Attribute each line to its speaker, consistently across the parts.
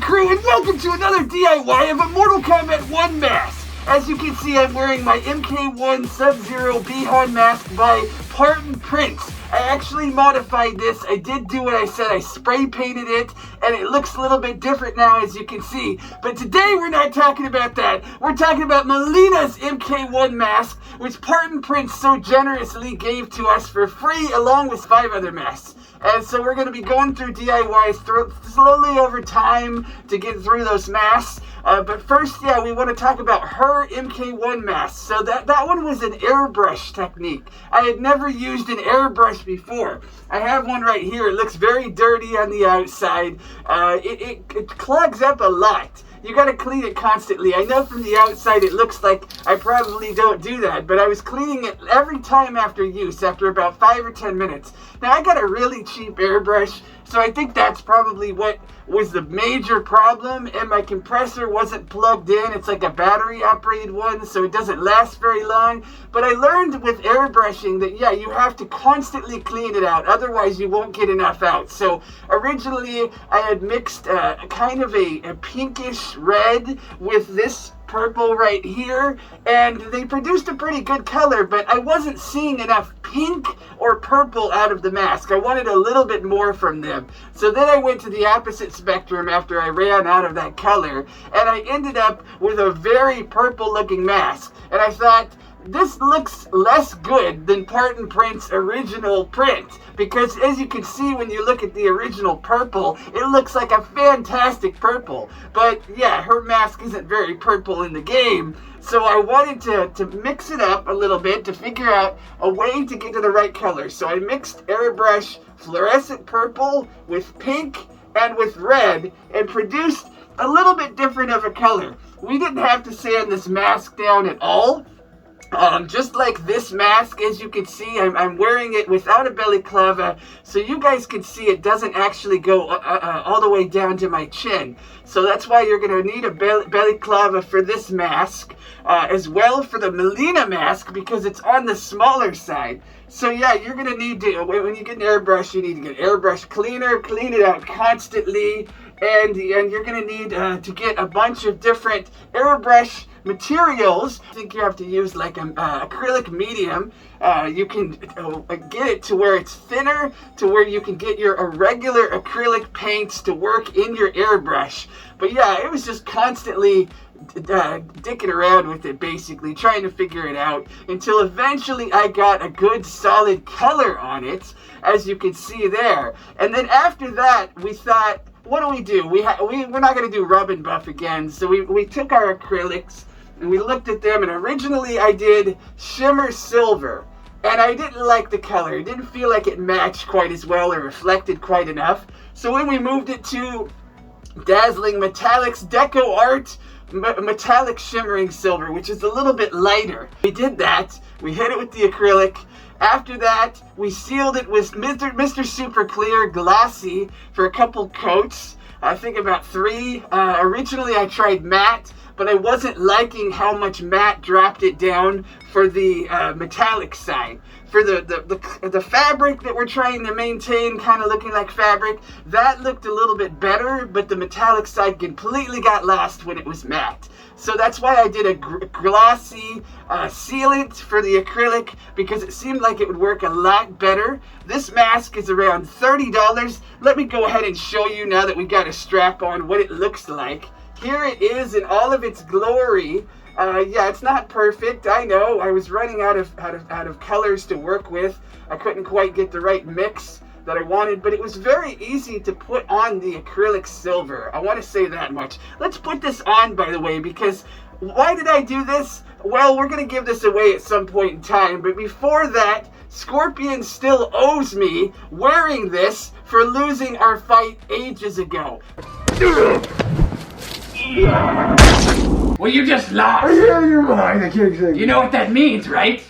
Speaker 1: crew, and welcome to another DIY of a Mortal Kombat 1 mask. As you can see, I'm wearing my MK1 Sub-Zero Bihan mask by Parton Prints. I actually modified this. I did do what I said. I spray painted it, and it looks a little bit different now, as you can see. But today, we're not talking about that. We're talking about Mileena's MK1 mask, which Parton Prints so generously gave to us for free, along with 5 other masks. And so we're going to be going through DIYs slowly over time to get through those masks. But first, yeah, we want to talk about her MK1 mask. So that one was an airbrush technique. I had never used an airbrush before. I have one right here. It looks very dirty on the outside. It clogs up a lot. You gotta clean it constantly. I know from the outside it looks like I probably don't do that, but I was cleaning it every time after use, after about 5 or 10 minutes. Now, I got a really cheap airbrush, so I think that's probably what was the major problem, and my compressor wasn't plugged in. It's like a battery-operated one, so it doesn't last very long. But I learned with airbrushing that, yeah, you have to constantly clean it out, otherwise you won't get enough out. So originally, I had mixed kind of a pinkish red with this purple right here, and they produced a pretty good color, but I wasn't seeing enough pink or purple out of the mask. I wanted a little bit more from them. So then I went to the opposite spectrum after I ran out of that color, and I ended up with a very purple looking mask. And I thought, this looks less good than Parton Prints' original print, because as you can see when you look at the original purple, it looks like a fantastic purple. But yeah, her mask isn't very purple in the game, so I wanted to mix it up a little bit to figure out a way to get to the right color. So I mixed airbrush fluorescent purple with pink and with red and produced a little bit different of a color. We didn't have to sand this mask down at all. Just like this mask, as you can see, I'm wearing it without a balaclava, so you guys can see it doesn't actually go all the way down to my chin. So that's why you're going to need a balaclava for this mask, as well for the Mileena mask, because it's on the smaller side. So yeah, you're going to need to, when you get an airbrush, you need to get an airbrush cleaner, clean it out constantly, and you're going to need to get a bunch of different airbrush materials. I think you have to use like an acrylic medium. You can get it to where it's thinner, to where you can get your irregular acrylic paints to work in your airbrush. But yeah, it was just constantly dicking around with it, basically trying to figure it out, until eventually I got a good solid color on it, as you can see there. And then after that, we thought, what do? We're not going to do rub and buff again, so we took our acrylics and we looked at them, and originally I did shimmer silver, and I didn't like the color. It didn't feel like it matched quite as well or reflected quite enough. So when we moved it to dazzling metallics deco art metallic shimmering silver, which is a little bit lighter, we did that. We hit it with the acrylic. After that, we sealed it with Mr. Super Clear Glossy for a couple coats. I think about 3. Originally I tried matte, but I wasn't liking how much matte dropped it down for the metallic side. For the fabric that we're trying to maintain, kind of looking like fabric, that looked a little bit better, but the metallic side completely got lost when it was matte. So that's why I did a glossy sealant for the acrylic, because it seemed like it would work a lot better. This mask is around $30. Let me go ahead and show you, now that we got a strap on, what it looks like. Here it is in all of its glory. Yeah, it's not perfect. I know. I was running out of colors to work with. I couldn't quite get the right mix that I wanted, but it was very easy to put on the acrylic silver. I want to say that much. Let's put this on, by the way, because why did I do this? Well, we're going to give this away at some point in time, but before that, Scorpion still owes me wearing this for losing our fight ages ago. Well, you just lost.
Speaker 2: Yeah, you're mine. I can't say.
Speaker 1: You know what that means, right?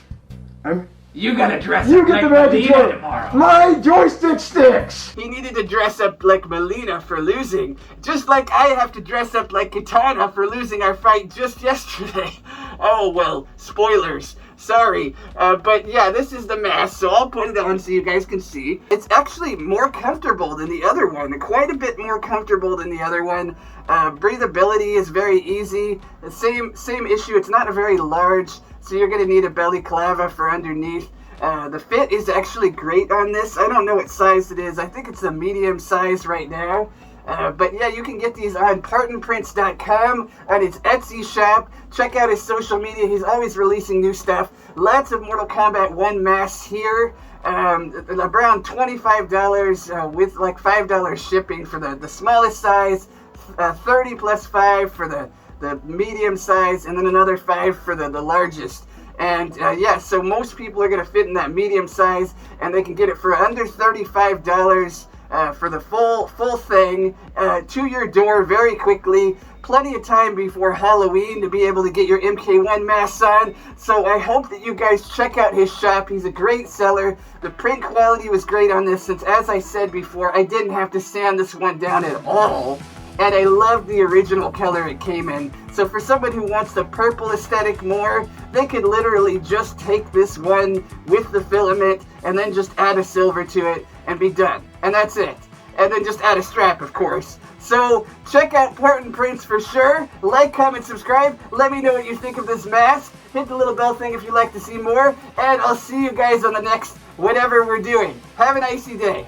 Speaker 1: You gotta dress
Speaker 2: you
Speaker 1: up
Speaker 2: get
Speaker 1: like
Speaker 2: the magic
Speaker 1: Mileena tomorrow.
Speaker 2: My joystick sticks!
Speaker 1: He needed to dress up like Mileena for losing, just like I have to dress up like Katana for losing our fight just yesterday. Oh, well, spoilers. Sorry, but yeah, this is the mask, so I'll put it on so you guys can see. It's actually more comfortable than the other one, quite a bit more comfortable than the other one. Breathability is very easy. The same issue, it's not a very large, so you're going to need a balaclava for underneath. The fit is actually great on this. I don't know what size it is. I think it's a medium size right now. But yeah, you can get these on PartonPrints.com, on his Etsy shop. Check out his social media. He's always releasing new stuff. Lots of Mortal Kombat 1 masks here. Around $25 with like $5 shipping for the smallest size, 30 plus 5 for the medium size, and then another 5 for the largest. And yeah, so most people are going to fit in that medium size, and they can get it for under $35 for the full thing to your door very quickly. Plenty of time before Halloween to be able to get your MK1 masks on. So I hope that you guys check out his shop. He's a great seller. The print quality was great on this, since, as I said before, I didn't have to sand this one down at all. And I love the original color it came in. So for someone who wants the purple aesthetic more, they could literally just take this one with the filament and then just add a silver to it and be done. And that's it. And then just add a strap, of course. So check out Parton Prints for sure. Like, comment, subscribe. Let me know what you think of this mask. Hit the little bell thing if you'd like to see more. And I'll see you guys on the next whatever we're doing. Have an icy day.